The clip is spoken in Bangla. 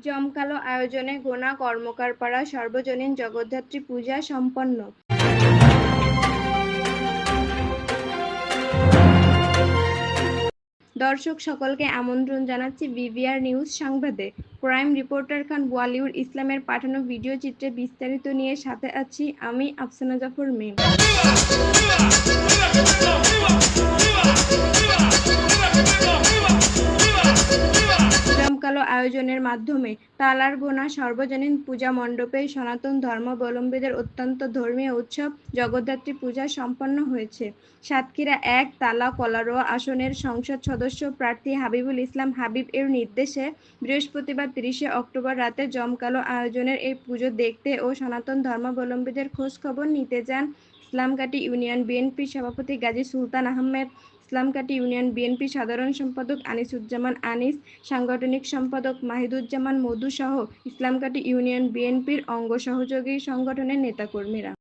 জমকালো আয়োজনে গোনা কর্মকারপাড়া সর্বজনীন জগদ্ধাত্রী পূজা সম্পন্ন। দর্শক সকলকে আমন্ত্রণ জানাচ্ছি বিভিআর নিউজ সংবাদে। ক্রাইম রিপোর্টার খান বলিউড ইসলামের পাঠানো ভিডিও চিত্রে বিস্তারিত নিয়ে সাথে আছি আমি আফসানা জাফর মেম। জমকালো আয়োজনের মাধ্যমে তালার গোনা সর্বজনীন পূজা মণ্ডপে সনাতন ধর্মাবলম্বীদের অত্যন্ত ধর্মীয় উৎসব জগদ্ধাত্রী পূজা সম্পন্ন হয়েছে। সাতক্ষীরা ১ তালা কলারোয়া আসনের সংসদ সদস্য প্রার্থী হাবিবুল ইসলাম হাবিব এর নির্দেশে বৃহস্পতিবার ৩০শে অক্টোবর রাতে জমকালো আয়োজনের এই পুজো দেখতে ও সনাতন ধর্মাবলম্বীদের খোঁজ খবর নিতে যান ইসলামঘাটি ইউনিয়ন বিএনপির সভাপতি গাজী সুলতান আহমেদ, ইসলামঘাটি ইউনিয়ন বিএনপির সাধারণ সম্পাদক আনিসুজ্জামান আনিস, সাংগঠনিক সম্পাদক মাহিদুজ্জামান মধু সহ ইসলামঘাটি ইউনিয়ন বিএনপির অঙ্গ সহযোগী সংগঠনের নেতাকর্মীরা।